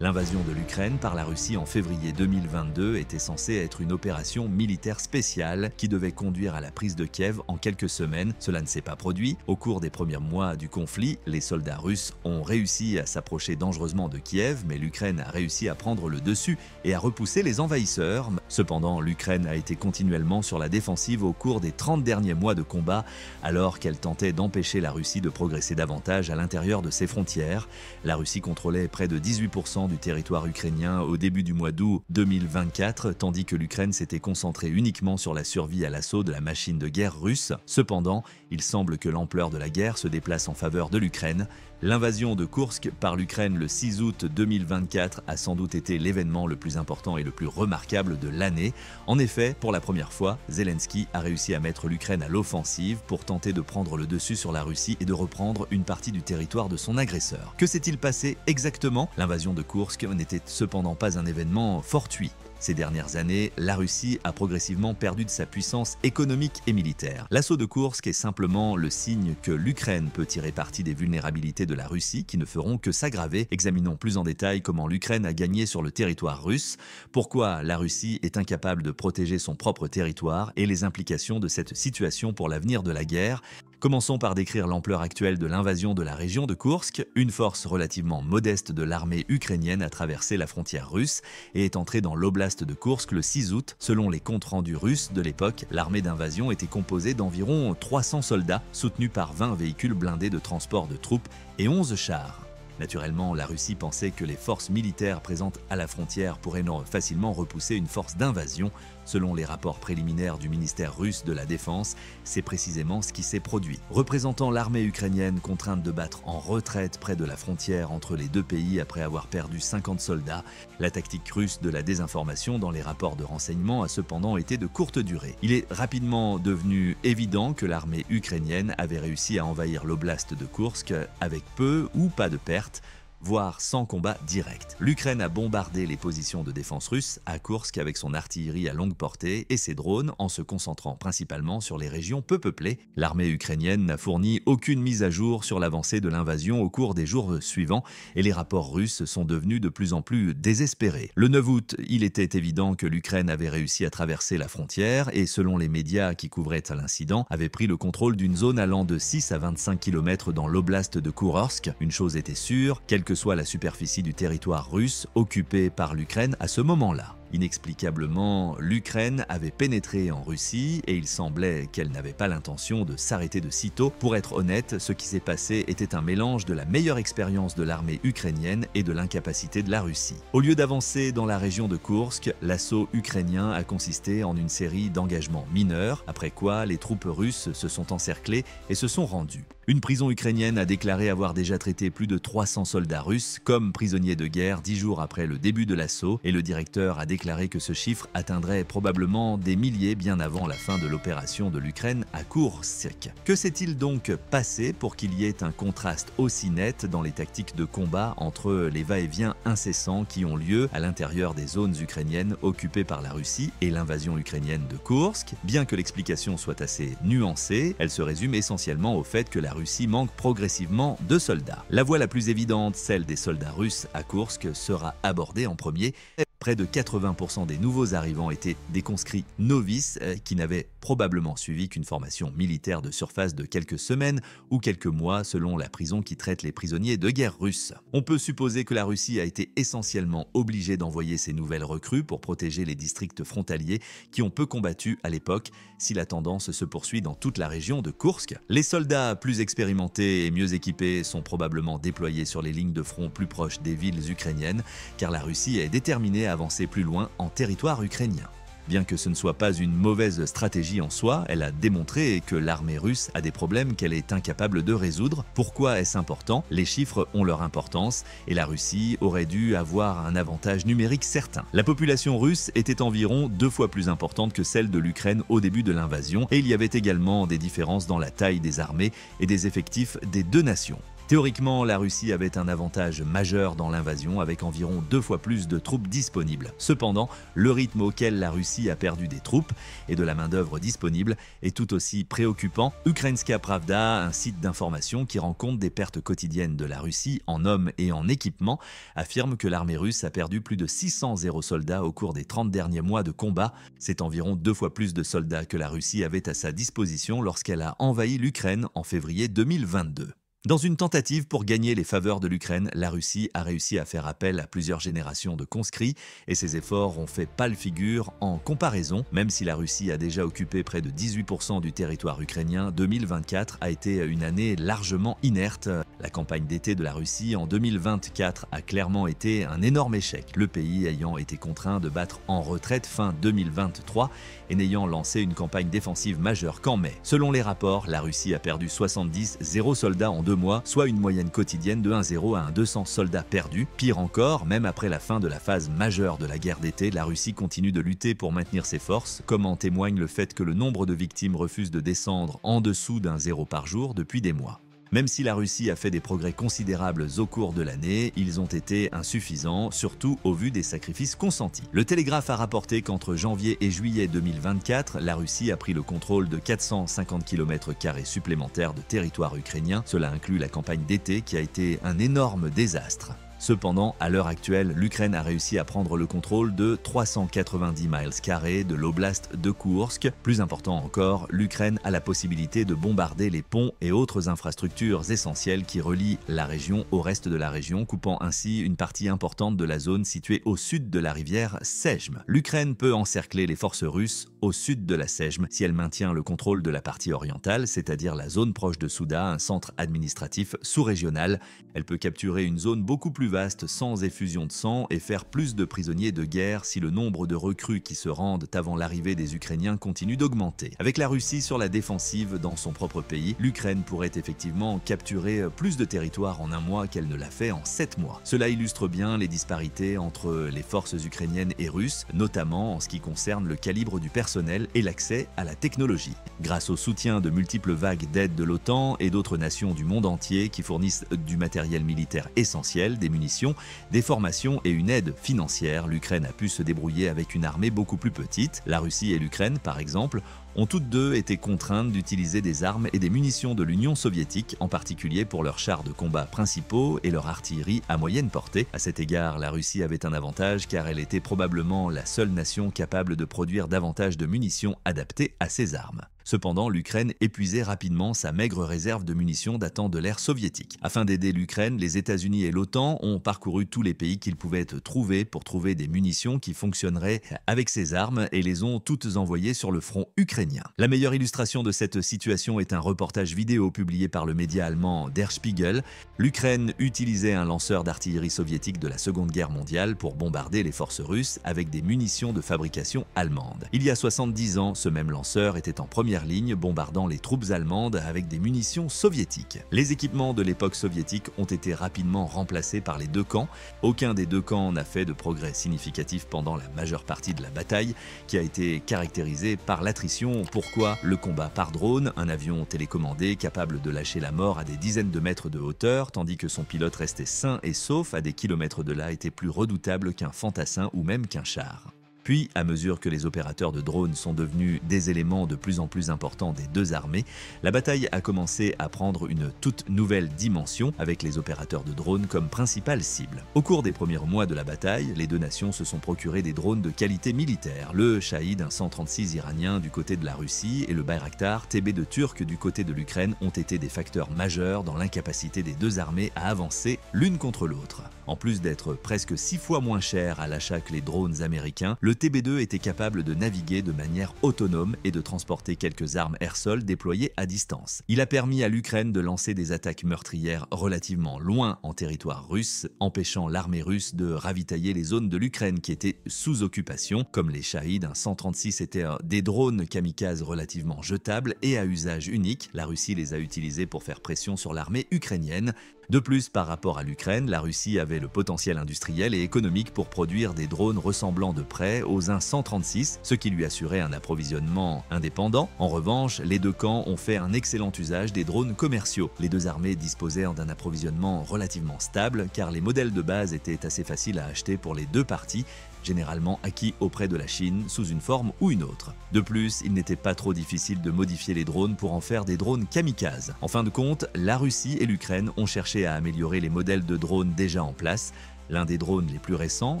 L'invasion de l'Ukraine par la Russie en février 2022 était censée être une opération militaire spéciale qui devait conduire à la prise de Kiev en quelques semaines. Cela ne s'est pas produit. Au cours des premiers mois du conflit, les soldats russes ont réussi à s'approcher dangereusement de Kiev, mais l'Ukraine a réussi à prendre le dessus et à repousser les envahisseurs. Cependant, l'Ukraine a été continuellement sur la défensive au cours des 30 derniers mois de combat, alors qu'elle tentait d'empêcher la Russie de progresser davantage à l'intérieur de ses frontières. La Russie contrôlait près de 18% du territoire ukrainien au début du mois d'août 2024, tandis que l'Ukraine s'était concentrée uniquement sur la survie à l'assaut de la machine de guerre russe. Cependant, il semble que l'ampleur de la guerre se déplace en faveur de l'Ukraine. L'invasion de Koursk par l'Ukraine le 6 août 2024 a sans doute été l'événement le plus important et le plus remarquable de l'année. En effet, pour la première fois, Zelensky a réussi à mettre l'Ukraine à l'offensive pour tenter de prendre le dessus sur la Russie et de reprendre une partie du territoire de son agresseur. Que s'est-il passé exactement? L'invasion de Koursk n'était cependant pas un événement fortuit. Ces dernières années, la Russie a progressivement perdu de sa puissance économique et militaire. L'assaut de Koursk est simplement le signe que l'Ukraine peut tirer parti des vulnérabilités de la Russie qui ne feront que s'aggraver. Examinons plus en détail comment l'Ukraine a gagné sur le territoire russe, pourquoi la Russie est incapable de protéger son propre territoire et les implications de cette situation pour l'avenir de la guerre. Commençons par décrire l'ampleur actuelle de l'invasion de la région de Koursk. Une force relativement modeste de l'armée ukrainienne a traversé la frontière russe et est entrée dans l'oblast de Koursk le 6 août. Selon les comptes rendus russes de l'époque, l'armée d'invasion était composée d'environ 300 soldats, soutenus par 20 véhicules blindés de transport de troupes et 11 chars. Naturellement, la Russie pensait que les forces militaires présentes à la frontière pourraient facilement repousser une force d'invasion. Selon les rapports préliminaires du ministère russe de la Défense, c'est précisément ce qui s'est produit. Représentant l'armée ukrainienne contrainte de battre en retraite près de la frontière entre les deux pays après avoir perdu 50 soldats, la tactique russe de la désinformation dans les rapports de renseignement a cependant été de courte durée. Il est rapidement devenu évident que l'armée ukrainienne avait réussi à envahir l'oblast de Koursk avec peu ou pas de pertes, voire sans combat direct. L'Ukraine a bombardé les positions de défense russes à Koursk avec son artillerie à longue portée et ses drones en se concentrant principalement sur les régions peu peuplées. L'armée ukrainienne n'a fourni aucune mise à jour sur l'avancée de l'invasion au cours des jours suivants et les rapports russes sont devenus de plus en plus désespérés. Le 9 août, il était évident que l'Ukraine avait réussi à traverser la frontière et selon les médias qui couvraient l'incident, avait pris le contrôle d'une zone allant de 6 à 25 km dans l'oblast de Koursk. Une chose était sûre, quelle que soit la superficie du territoire russe occupé par l'Ukraine à ce moment-là. Inexplicablement, l'Ukraine avait pénétré en Russie et il semblait qu'elle n'avait pas l'intention de s'arrêter de sitôt. Pour être honnête, ce qui s'est passé était un mélange de la meilleure expérience de l'armée ukrainienne et de l'incapacité de la Russie. Au lieu d'avancer dans la région de Koursk, l'assaut ukrainien a consisté en une série d'engagements mineurs, après quoi les troupes russes se sont encerclées et se sont rendues. Une prison ukrainienne a déclaré avoir déjà traité plus de 300 soldats russes comme prisonniers de guerre 10 jours après le début de l'assaut et le directeur a déclaré que ce chiffre atteindrait probablement des milliers bien avant la fin de l'opération de l'Ukraine à Koursk. Que s'est-il donc passé pour qu'il y ait un contraste aussi net dans les tactiques de combat entre les va-et-vient incessants qui ont lieu à l'intérieur des zones ukrainiennes occupées par la Russie et l'invasion ukrainienne de Koursk? Bien que l'explication soit assez nuancée, elle se résume essentiellement au fait que la Russie manque progressivement de soldats. La voie la plus évidente, celle des soldats russes à Koursk, sera abordée en premier. Près de 80% des nouveaux arrivants étaient des conscrits novices qui n'avaient probablement suivi qu'une formation militaire de surface de quelques semaines ou quelques mois selon la prison qui traite les prisonniers de guerre russes. On peut supposer que la Russie a été essentiellement obligée d'envoyer ces nouvelles recrues pour protéger les districts frontaliers qui ont peu combattu à l'époque si la tendance se poursuit dans toute la région de Koursk. Les soldats plus expérimentés et mieux équipés sont probablement déployés sur les lignes de front plus proches des villes ukrainiennes car la Russie est déterminée à avancer plus loin en territoire ukrainien. Bien que ce ne soit pas une mauvaise stratégie en soi, elle a démontré que l'armée russe a des problèmes qu'elle est incapable de résoudre. Pourquoi est-ce important? Les chiffres ont leur importance et la Russie aurait dû avoir un avantage numérique certain. La population russe était environ 2 fois plus importante que celle de l'Ukraine au début de l'invasion et il y avait également des différences dans la taille des armées et des effectifs des deux nations. Théoriquement, la Russie avait un avantage majeur dans l'invasion avec environ 2 fois plus de troupes disponibles. Cependant, le rythme auquel la Russie a perdu des troupes et de la main-d'œuvre disponible est tout aussi préoccupant. Ukrainska Pravda, un site d'information qui rend compte des pertes quotidiennes de la Russie en hommes et en équipement, affirme que l'armée russe a perdu plus de 600 soldats au cours des 30 derniers mois de combat. C'est environ 2 fois plus de soldats que la Russie avait à sa disposition lorsqu'elle a envahi l'Ukraine en février 2022. Dans une tentative pour gagner les faveurs de l'Ukraine, la Russie a réussi à faire appel à plusieurs générations de conscrits et ses efforts ont fait pâle figure en comparaison. Même si la Russie a déjà occupé près de 18% du territoire ukrainien, 2024 a été une année largement inerte. La campagne d'été de la Russie en 2024 a clairement été un énorme échec, le pays ayant été contraint de battre en retraite fin 2023 et n'ayant lancé une campagne défensive majeure qu'en mai. Selon les rapports, la Russie a perdu 70 soldats en 2 mois, soit une moyenne quotidienne de 1 à 200 soldats perdus. Pire encore, même après la fin de la phase majeure de la guerre d'été, la Russie continue de lutter pour maintenir ses forces, comme en témoigne le fait que le nombre de victimes refuse de descendre en dessous d'1 par jour depuis des mois. Même si la Russie a fait des progrès considérables au cours de l'année, ils ont été insuffisants, surtout au vu des sacrifices consentis. Le Télégraphe a rapporté qu'entre janvier et juillet 2024, la Russie a pris le contrôle de 450 km² supplémentaires de territoire ukrainien. Cela inclut la campagne d'été qui a été un énorme désastre. Cependant, à l'heure actuelle, l'Ukraine a réussi à prendre le contrôle de 390 miles carrés de l'oblast de Koursk. Plus important encore, l'Ukraine a la possibilité de bombarder les ponts et autres infrastructures essentielles qui relient la région au reste de la région, coupant ainsi une partie importante de la zone située au sud de la rivière Sejm. L'Ukraine peut encercler les forces russes au sud de la Sejm si elle maintient le contrôle de la partie orientale, c'est-à-dire la zone proche de Souda, un centre administratif sous-régional. Elle peut capturer une zone beaucoup plus vaste sans effusion de sang et faire plus de prisonniers de guerre si le nombre de recrues qui se rendent avant l'arrivée des Ukrainiens continue d'augmenter. Avec la Russie sur la défensive dans son propre pays, l'Ukraine pourrait effectivement capturer plus de territoire en 1 mois qu'elle ne l'a fait en 7 mois. Cela illustre bien les disparités entre les forces ukrainiennes et russes, notamment en ce qui concerne le calibre du personnel et l'accès à la technologie. Grâce au soutien de multiples vagues d'aide de l'OTAN et d'autres nations du monde entier qui fournissent du matériel militaire essentiel, des munitions, des formations et une aide financière, l'Ukraine a pu se débrouiller avec une armée beaucoup plus petite. La Russie et l'Ukraine, par exemple, ont toutes deux été contraintes d'utiliser des armes et des munitions de l'Union soviétique, en particulier pour leurs chars de combat principaux et leur artillerie à moyenne portée. À cet égard, la Russie avait un avantage car elle était probablement la seule nation capable de produire davantage de munitions adaptées à ses armes. Cependant, l'Ukraine épuisait rapidement sa maigre réserve de munitions datant de l'ère soviétique. Afin d'aider l'Ukraine, les États-Unis et l'OTAN ont parcouru tous les pays qu'ils pouvaient trouver pour trouver des munitions qui fonctionneraient avec ces armes et les ont toutes envoyées sur le front ukrainien. La meilleure illustration de cette situation est un reportage vidéo publié par le média allemand Der Spiegel. L'Ukraine utilisait un lanceur d'artillerie soviétique de la Seconde Guerre mondiale pour bombarder les forces russes avec des munitions de fabrication allemande. Il y a 70 ans, ce même lanceur était en première ligne bombardant les troupes allemandes avec des munitions soviétiques. Les équipements de l'époque soviétique ont été rapidement remplacés par les deux camps. Aucun des deux camps n'a fait de progrès significatif pendant la majeure partie de la bataille, qui a été caractérisée par l'attrition. Pourquoi? Le combat par drone, un avion télécommandé capable de lâcher la mort à des dizaines de mètres de hauteur, tandis que son pilote restait sain et sauf à des kilomètres de là, était plus redoutable qu'un fantassin ou même qu'un char. Puis, à mesure que les opérateurs de drones sont devenus des éléments de plus en plus importants des deux armées, la bataille a commencé à prendre une toute nouvelle dimension avec les opérateurs de drones comme principale cible. Au cours des premiers mois de la bataille, les deux nations se sont procuré des drones de qualité militaire. Le Shahid, un 136 iranien du côté de la Russie, et le Bayraktar TB2 turc du côté de l'Ukraine ont été des facteurs majeurs dans l'incapacité des deux armées à avancer l'une contre l'autre. En plus d'être presque 6 fois moins cher à l'achat que les drones américains, le TB2 était capable de naviguer de manière autonome et de transporter quelques armes air-sol déployées à distance. Il a permis à l'Ukraine de lancer des attaques meurtrières relativement loin en territoire russe, empêchant l'armée russe de ravitailler les zones de l'Ukraine qui étaient sous occupation. Comme les Shahid, un 136 étaient des drones kamikazes relativement jetables et à usage unique. La Russie les a utilisés pour faire pression sur l'armée ukrainienne. De plus, par rapport à l'Ukraine, la Russie avait le potentiel industriel et économique pour produire des drones ressemblant de près aux AN-136, ce qui lui assurait un approvisionnement indépendant. En revanche, les deux camps ont fait un excellent usage des drones commerciaux. Les deux armées disposaient d'un approvisionnement relativement stable, car les modèles de base étaient assez faciles à acheter pour les deux parties, généralement acquis auprès de la Chine sous une forme ou une autre. De plus, il n'était pas trop difficile de modifier les drones pour en faire des drones kamikazes. En fin de compte, la Russie et l'Ukraine ont cherché à améliorer les modèles de drones déjà en place. L'un des drones les plus récents,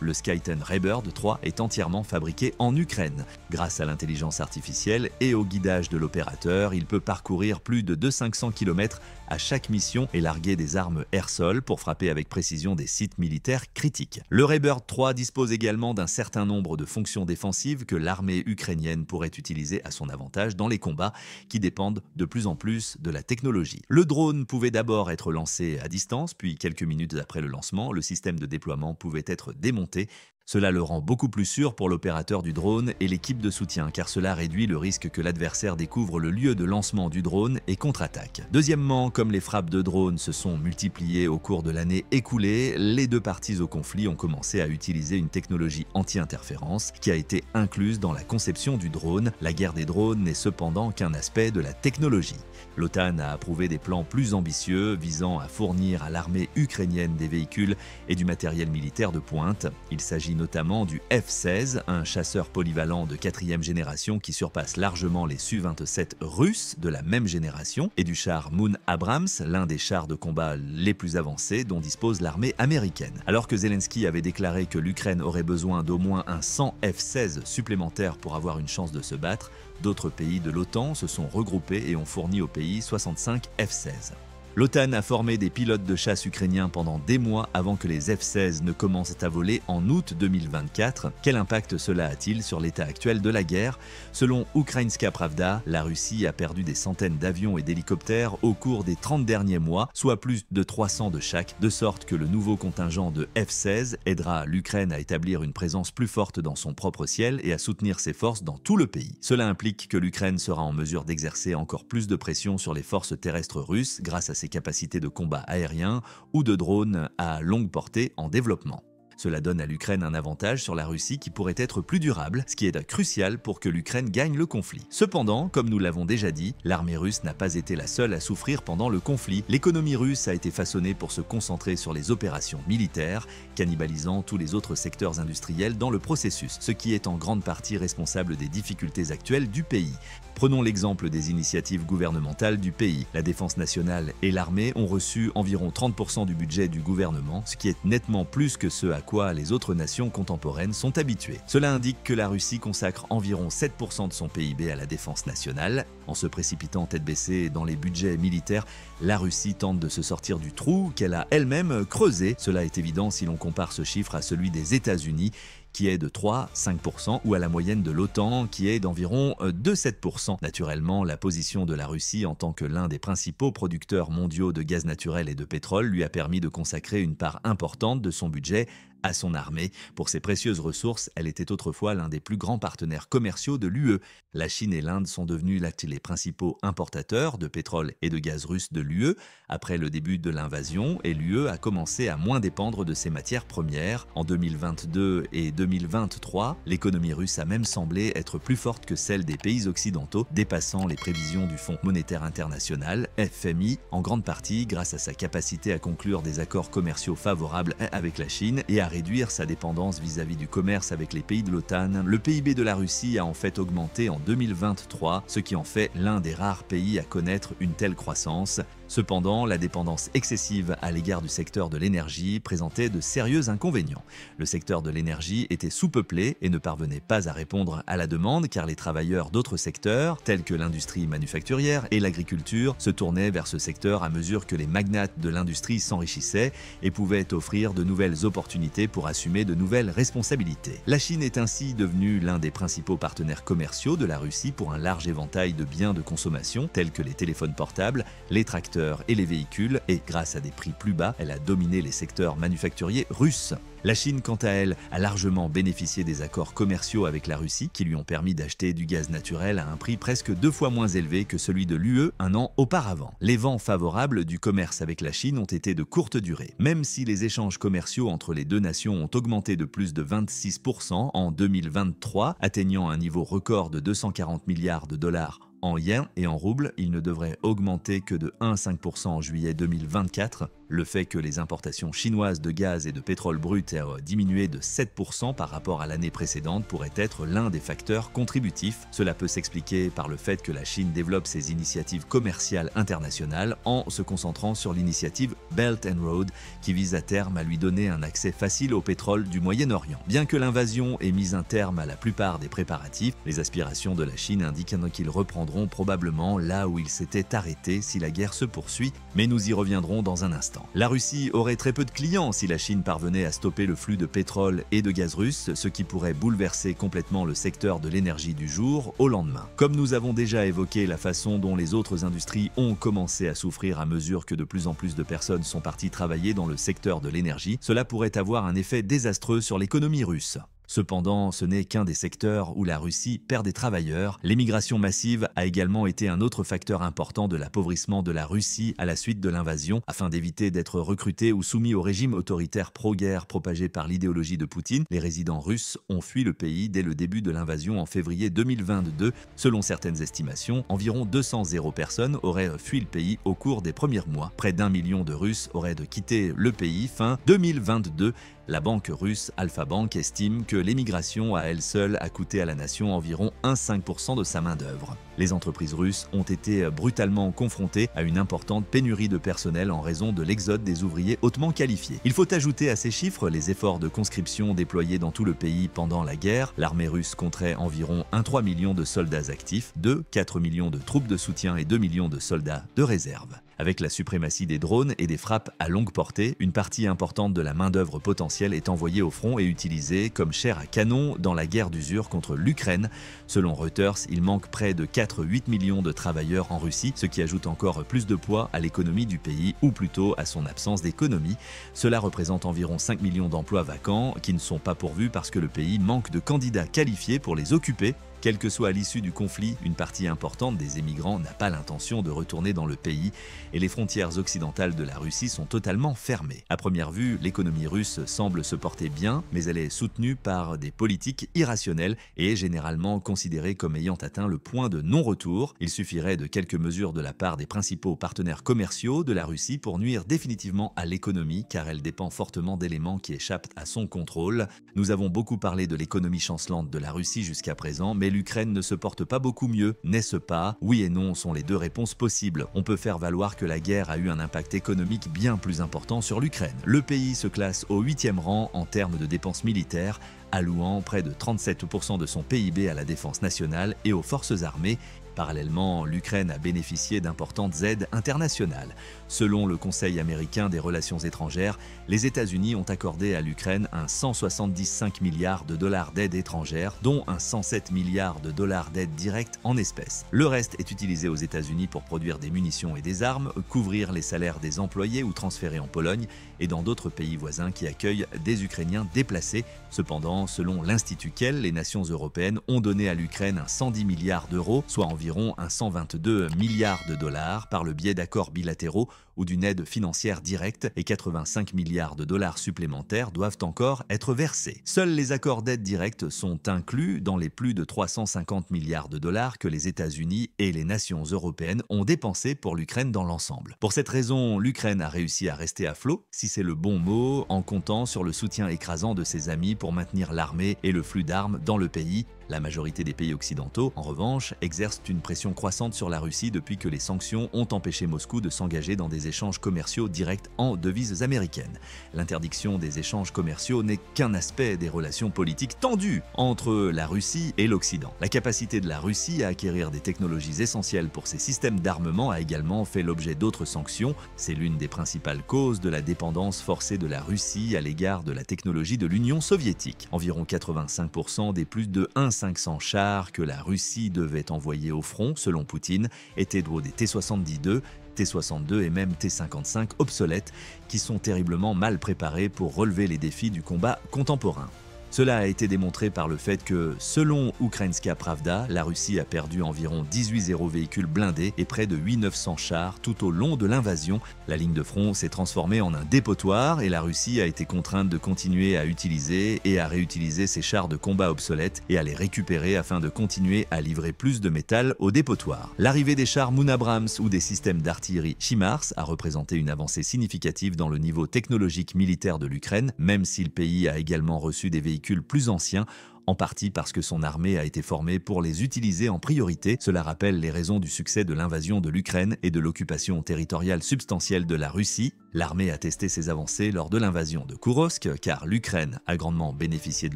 le Skyten Raybird 3, est entièrement fabriqué en Ukraine. Grâce à l'intelligence artificielle et au guidage de l'opérateur, il peut parcourir plus de 200-500 km à chaque mission et larguer des armes air-sol pour frapper avec précision des sites militaires critiques. Le Raybird 3 dispose également d'un certain nombre de fonctions défensives que l'armée ukrainienne pourrait utiliser à son avantage dans les combats qui dépendent de plus en plus de la technologie. Le drone pouvait d'abord être lancé à distance, puis quelques minutes après le lancement, le système de déploiement pouvait être démonté. Cela le rend beaucoup plus sûr pour l'opérateur du drone et l'équipe de soutien, car cela réduit le risque que l'adversaire découvre le lieu de lancement du drone et contre-attaque. Deuxièmement, comme les frappes de drones se sont multipliées au cours de l'année écoulée, les deux parties au conflit ont commencé à utiliser une technologie anti-interférence qui a été incluse dans la conception du drone. La guerre des drones n'est cependant qu'un aspect de la technologie. L'OTAN a approuvé des plans plus ambitieux visant à fournir à l'armée ukrainienne des véhicules et du matériel militaire de pointe. Il s'agit notamment du F-16, un chasseur polyvalent de 4e génération qui surpasse largement les Su-27 russes de la même génération, et du char Moon Abrams, l'un des chars de combat les plus avancés dont dispose l'armée américaine. Alors que Zelensky avait déclaré que l'Ukraine aurait besoin d'au moins un 100 F-16 supplémentaires pour avoir une chance de se battre, d'autres pays de l'OTAN se sont regroupés et ont fourni au pays 65 F-16. L'OTAN a formé des pilotes de chasse ukrainiens pendant des mois avant que les F-16 ne commencent à voler en août 2024. Quel impact cela a-t-il sur l'état actuel de la guerre? Selon Ukrainska Pravda, la Russie a perdu des centaines d'avions et d'hélicoptères au cours des 30 derniers mois, soit plus de 300 de chaque, de sorte que le nouveau contingent de F-16 aidera l'Ukraine à établir une présence plus forte dans son propre ciel et à soutenir ses forces dans tout le pays. Cela implique que l'Ukraine sera en mesure d'exercer encore plus de pression sur les forces terrestres russes grâce à ses capacités de combat aérien ou de drones à longue portée en développement. Cela donne à l'Ukraine un avantage sur la Russie qui pourrait être plus durable, ce qui est crucial pour que l'Ukraine gagne le conflit. Cependant, comme nous l'avons déjà dit, l'armée russe n'a pas été la seule à souffrir pendant le conflit. L'économie russe a été façonnée pour se concentrer sur les opérations militaires, cannibalisant tous les autres secteurs industriels dans le processus, ce qui est en grande partie responsable des difficultés actuelles du pays. Prenons l'exemple des initiatives gouvernementales du pays. La défense nationale et l'armée ont reçu environ 30% du budget du gouvernement, ce qui est nettement plus que ce à quoi les autres nations contemporaines sont habituées. Cela indique que la Russie consacre environ 7% de son PIB à la défense nationale. En se précipitant tête baissée dans les budgets militaires, la Russie tente de se sortir du trou qu'elle a elle-même creusé. Cela est évident si l'on compare ce chiffre à celui des États-Unis, qui est de 3-5%, ou à la moyenne de l'OTAN, qui est d'environ 2-7%. Naturellement, la position de la Russie en tant que l'un des principaux producteurs mondiaux de gaz naturel et de pétrole lui a permis de consacrer une part importante de son budget à son armée. Pour ses précieuses ressources, elle était autrefois l'un des plus grands partenaires commerciaux de l'UE. La Chine et l'Inde sont devenus les principaux importateurs de pétrole et de gaz russe de l'UE après le début de l'invasion, et l'UE a commencé à moins dépendre de ces matières premières. En 2022 et 2023, l'économie russe a même semblé être plus forte que celle des pays occidentaux, dépassant les prévisions du Fonds monétaire international, FMI, en grande partie grâce à sa capacité à conclure des accords commerciaux favorables avec la Chine et à réduire sa dépendance vis-à-vis du commerce avec les pays de l'OTAN. Le PIB de la Russie a en fait augmenté en 2023, ce qui en fait l'un des rares pays à connaître une telle croissance. Cependant, la dépendance excessive à l'égard du secteur de l'énergie présentait de sérieux inconvénients. Le secteur de l'énergie était sous-peuplé et ne parvenait pas à répondre à la demande car les travailleurs d'autres secteurs, tels que l'industrie manufacturière et l'agriculture, se tournaient vers ce secteur à mesure que les magnates de l'industrie s'enrichissaient et pouvaient offrir de nouvelles opportunités pour assumer de nouvelles responsabilités. La Chine est ainsi devenue l'un des principaux partenaires commerciaux de la Russie pour un large éventail de biens de consommation, tels que les téléphones portables, les tracteurs et les véhicules, et grâce à des prix plus bas, elle a dominé les secteurs manufacturiers russes. La Chine, quant à elle, a largement bénéficié des accords commerciaux avec la Russie qui lui ont permis d'acheter du gaz naturel à un prix presque 2 fois moins élevé que celui de l'UE un an auparavant. Les vents favorables du commerce avec la Chine ont été de courte durée. Même si les échanges commerciaux entre les deux nations ont augmenté de plus de 26% en 2023, atteignant un niveau record de 240 milliards de dollars en yens et en roubles, il ne devrait augmenter que de 1,5% en juillet 2024. Le fait que les importations chinoises de gaz et de pétrole brut aient diminué de 7% par rapport à l'année précédente pourrait être l'un des facteurs contributifs. Cela peut s'expliquer par le fait que la Chine développe ses initiatives commerciales internationales en se concentrant sur l'initiative Belt and Road qui vise à terme à lui donner un accès facile au pétrole du Moyen-Orient. Bien que l'invasion ait mis un terme à la plupart des préparatifs, les aspirations de la Chine indiquent qu'ils reprendront probablement là où ils s'étaient arrêtés si la guerre se poursuit, mais nous y reviendrons dans un instant. La Russie aurait très peu de clients si la Chine parvenait à stopper le flux de pétrole et de gaz russe, ce qui pourrait bouleverser complètement le secteur de l'énergie du jour au lendemain. Comme nous avons déjà évoqué la façon dont les autres industries ont commencé à souffrir à mesure que de plus en plus de personnes sont parties travailler dans le secteur de l'énergie, cela pourrait avoir un effet désastreux sur l'économie russe. Cependant, ce n'est qu'un des secteurs où la Russie perd des travailleurs. L'émigration massive a également été un autre facteur important de l'appauvrissement de la Russie à la suite de l'invasion. Afin d'éviter d'être recrutés ou soumis au régime autoritaire pro-guerre propagé par l'idéologie de Poutine, les résidents russes ont fui le pays dès le début de l'invasion en février 2022. Selon certaines estimations, environ 200 personnes auraient fui le pays au cours des premiers mois. Près d'1 million de Russes auraient quitté le pays fin 2022. La banque russe Alfa Bank estime que l'émigration à elle seule a coûté à la nation environ 1,5% de sa main-d'œuvre. Les entreprises russes ont été brutalement confrontées à une importante pénurie de personnel en raison de l'exode des ouvriers hautement qualifiés. Il faut ajouter à ces chiffres les efforts de conscription déployés dans tout le pays pendant la guerre. L'armée russe compterait environ 1,3 million de soldats actifs, 4 millions de troupes de soutien et 2 millions de soldats de réserve. Avec la suprématie des drones et des frappes à longue portée, une partie importante de la main-d'œuvre potentielle est envoyée au front et utilisée comme chair à canon dans la guerre d'usure contre l'Ukraine. Selon Reuters, il manque près de 4-8 millions de travailleurs en Russie, ce qui ajoute encore plus de poids à l'économie du pays, ou plutôt à son absence d'économie. Cela représente environ 5 millions d'emplois vacants qui ne sont pas pourvus parce que le pays manque de candidats qualifiés pour les occuper. Quelle que soit l'issue du conflit, une partie importante des émigrants n'a pas l'intention de retourner dans le pays et les frontières occidentales de la Russie sont totalement fermées. À première vue, l'économie russe semble se porter bien, mais elle est soutenue par des politiques irrationnelles et est généralement considérée comme ayant atteint le point de non-retour. Il suffirait de quelques mesures de la part des principaux partenaires commerciaux de la Russie pour nuire définitivement à l'économie car elle dépend fortement d'éléments qui échappent à son contrôle. Nous avons beaucoup parlé de l'économie chancelante de la Russie jusqu'à présent, mais l'Ukraine ne se porte pas beaucoup mieux, n'est-ce pas? Oui et non sont les deux réponses possibles. On peut faire valoir que la guerre a eu un impact économique bien plus important sur l'Ukraine. Le pays se classe au 8e rang en termes de dépenses militaires, allouant près de 37% de son PIB à la défense nationale et aux forces armées. Parallèlement, l'Ukraine a bénéficié d'importantes aides internationales. Selon le Conseil américain des relations étrangères, les États-Unis ont accordé à l'Ukraine un 175 milliards de dollars d'aide étrangère, dont un 107 milliards de dollars d'aide directe en espèces. Le reste est utilisé aux États-Unis pour produire des munitions et des armes, couvrir les salaires des employés ou transférer en Pologne et dans d'autres pays voisins qui accueillent des Ukrainiens déplacés. Cependant, selon l'Institut Kell, les nations européennes ont donné à l'Ukraine un 110 milliards d'euros, soit environ un 122 milliards de dollars par le biais d'accords bilatéraux ou d'une aide financière directe et 85 milliards de dollars supplémentaires doivent encore être versés. Seuls les accords d'aide directe sont inclus dans les plus de 350 milliards de dollars que les États-Unis et les nations européennes ont dépensés pour l'Ukraine dans l'ensemble. Pour cette raison, l'Ukraine a réussi à rester à flot, si c'est le bon mot, en comptant sur le soutien écrasant de ses amis pour maintenir l'armée et le flux d'armes dans le pays. La majorité des pays occidentaux, en revanche, exercent une pression croissante sur la Russie depuis que les sanctions ont empêché Moscou de s'engager dans des échanges commerciaux directs en devises américaines. L'interdiction des échanges commerciaux n'est qu'un aspect des relations politiques tendues entre la Russie et l'Occident. La capacité de la Russie à acquérir des technologies essentielles pour ses systèmes d'armement a également fait l'objet d'autres sanctions. C'est l'une des principales causes de la dépendance forcée de la Russie à l'égard de la technologie de l'Union soviétique. Environ 85% des plus de 500 chars que la Russie devait envoyer au front, selon Poutine, étaient des T-72. T-62 et même T-55 obsolètes qui sont terriblement mal préparés pour relever les défis du combat contemporain. Cela a été démontré par le fait que, selon Ukrainska Pravda, la Russie a perdu environ 18 véhicules blindés et près de 900 chars tout au long de l'invasion. La ligne de front s'est transformée en un dépotoir et la Russie a été contrainte de continuer à utiliser et à réutiliser ses chars de combat obsolètes et à les récupérer afin de continuer à livrer plus de métal au dépotoir. L'arrivée des chars Moon Abrams ou des systèmes d'artillerie HIMARS a représenté une avancée significative dans le niveau technologique militaire de l'Ukraine, même si le pays a également reçu des véhicules plus anciens, en partie parce que son armée a été formée pour les utiliser en priorité. Cela rappelle les raisons du succès de l'invasion de l'Ukraine et de l'occupation territoriale substantielle de la Russie. L'armée a testé ses avancées lors de l'invasion de Koursk, car l'Ukraine a grandement bénéficié de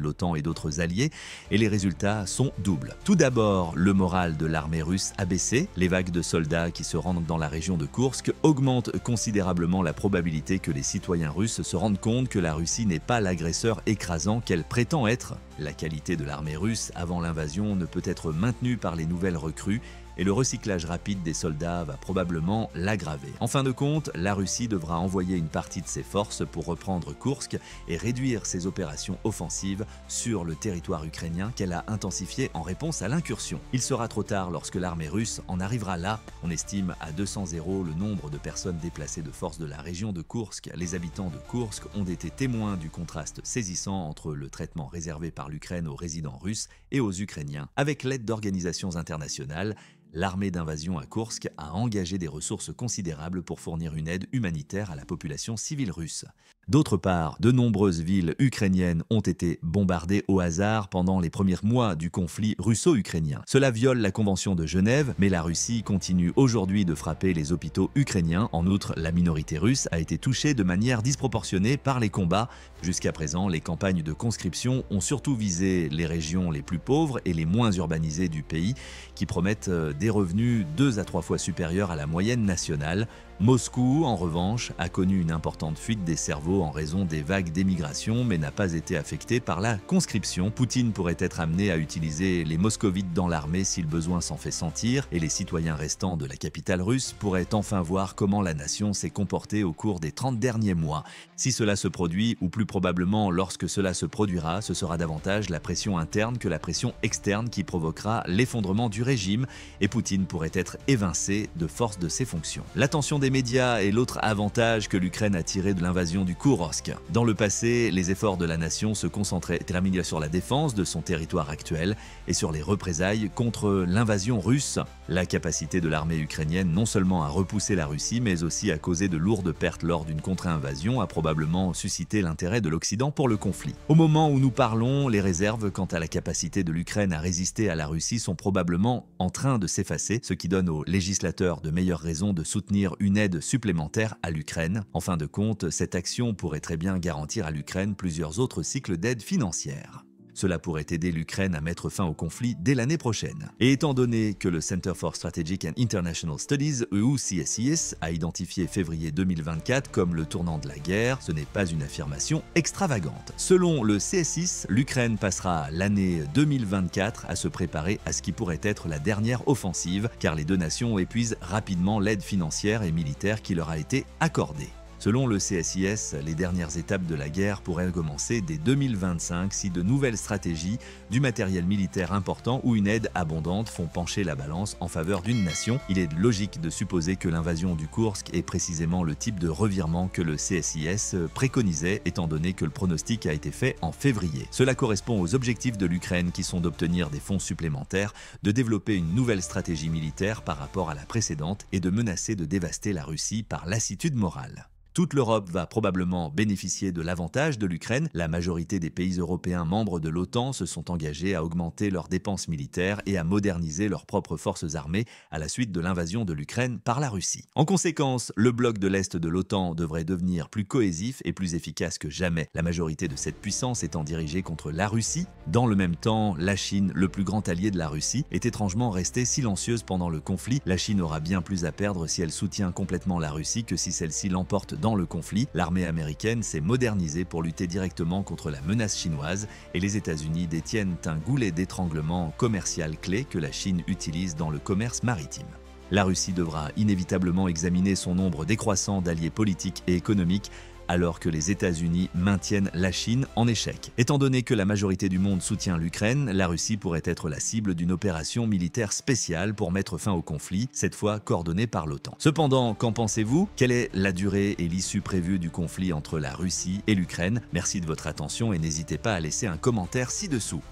l'OTAN et d'autres alliés, et les résultats sont doubles. Tout d'abord, le moral de l'armée russe a baissé. Les vagues de soldats qui se rendent dans la région de Koursk augmentent considérablement la probabilité que les citoyens russes se rendent compte que la Russie n'est pas l'agresseur écrasant qu'elle prétend être. La qualité de l'armée russe avant l'invasion ne peut être maintenue par les nouvelles recrues et le recyclage rapide des soldats va probablement l'aggraver. En fin de compte, la Russie devra envoyer une partie de ses forces pour reprendre Koursk et réduire ses opérations offensives sur le territoire ukrainien qu'elle a intensifié en réponse à l'incursion. Il sera trop tard lorsque l'armée russe en arrivera là. On estime à 200 le nombre de personnes déplacées de force de la région de Koursk. Les habitants de Koursk ont été témoins du contraste saisissant entre le traitement réservé par l'Ukraine aux résidents russes et aux Ukrainiens. Avec l'aide d'organisations internationales, l'armée d'invasion à Koursk a engagé des ressources considérables pour fournir une aide humanitaire à la population civile russe. D'autre part, de nombreuses villes ukrainiennes ont été bombardées au hasard pendant les premiers mois du conflit russo-ukrainien. Cela viole la Convention de Genève, mais la Russie continue aujourd'hui de frapper les hôpitaux ukrainiens. En outre, la minorité russe a été touchée de manière disproportionnée par les combats. Jusqu'à présent, les campagnes de conscription ont surtout visé les régions les plus pauvres et les moins urbanisées du pays, qui promettent des revenus 2 à 3 fois supérieurs à la moyenne nationale. Moscou, en revanche, a connu une importante fuite des cerveaux en raison des vagues d'émigration, mais n'a pas été affecté par la conscription. Poutine pourrait être amené à utiliser les moscovites dans l'armée si le besoin s'en fait sentir, et les citoyens restants de la capitale russe pourraient enfin voir comment la nation s'est comportée au cours des 30 derniers mois. Si cela se produit, ou plus probablement lorsque cela se produira, ce sera davantage la pression interne que la pression externe qui provoquera l'effondrement du régime, et Poutine pourrait être évincé de force de ses fonctions. L'attention des médias est l'autre avantage que l'Ukraine a tiré de l'invasion du Koursk. Dans le passé, les efforts de la nation se concentraient sur la défense de son territoire actuel et sur les représailles contre l'invasion russe. La capacité de l'armée ukrainienne non seulement à repousser la Russie, mais aussi à causer de lourdes pertes lors d'une contre-invasion a probablement suscité l'intérêt de l'Occident pour le conflit. Au moment où nous parlons, les réserves quant à la capacité de l'Ukraine à résister à la Russie sont probablement en train de s'effacer, ce qui donne aux législateurs de meilleures raisons de soutenir une aide supplémentaire à l'Ukraine. En fin de compte, cette action pourrait très bien garantir à l'Ukraine plusieurs autres cycles d'aide financière. Cela pourrait aider l'Ukraine à mettre fin au conflit dès l'année prochaine. Et étant donné que le Center for Strategic and International Studies, ou CSIS, a identifié février 2024 comme le tournant de la guerre, ce n'est pas une affirmation extravagante. Selon le CSIS, l'Ukraine passera l'année 2024 à se préparer à ce qui pourrait être la dernière offensive, car les deux nations épuisent rapidement l'aide financière et militaire qui leur a été accordée. Selon le CSIS, les dernières étapes de la guerre pourraient commencer dès 2025 si de nouvelles stratégies, du matériel militaire important ou une aide abondante font pencher la balance en faveur d'une nation. Il est logique de supposer que l'invasion du Koursk est précisément le type de revirement que le CSIS préconisait, étant donné que le pronostic a été fait en février. Cela correspond aux objectifs de l'Ukraine qui sont d'obtenir des fonds supplémentaires, de développer une nouvelle stratégie militaire par rapport à la précédente et de menacer de dévaster la Russie par lassitude morale. Toute l'Europe va probablement bénéficier de l'avantage de l'Ukraine. La majorité des pays européens membres de l'OTAN se sont engagés à augmenter leurs dépenses militaires et à moderniser leurs propres forces armées à la suite de l'invasion de l'Ukraine par la Russie. En conséquence, le bloc de l'Est de l'OTAN devrait devenir plus cohésif et plus efficace que jamais, la majorité de cette puissance étant dirigée contre la Russie. Dans le même temps, la Chine, le plus grand allié de la Russie, est étrangement restée silencieuse pendant le conflit. La Chine aura bien plus à perdre si elle soutient complètement la Russie que si celle-ci l'emporte dans le conflit. L'armée américaine s'est modernisée pour lutter directement contre la menace chinoise et les États-Unis détiennent un goulet d'étranglement commercial clé que la Chine utilise dans le commerce maritime. La Russie devra inévitablement examiner son nombre décroissant d'alliés politiques et économiques, alors que les États-Unis maintiennent la Chine en échec. Étant donné que la majorité du monde soutient l'Ukraine, la Russie pourrait être la cible d'une opération militaire spéciale pour mettre fin au conflit, cette fois coordonnée par l'OTAN. Cependant, qu'en pensez-vous? Quelle est la durée et l'issue prévue du conflit entre la Russie et l'Ukraine? Merci de votre attention et n'hésitez pas à laisser un commentaire ci-dessous.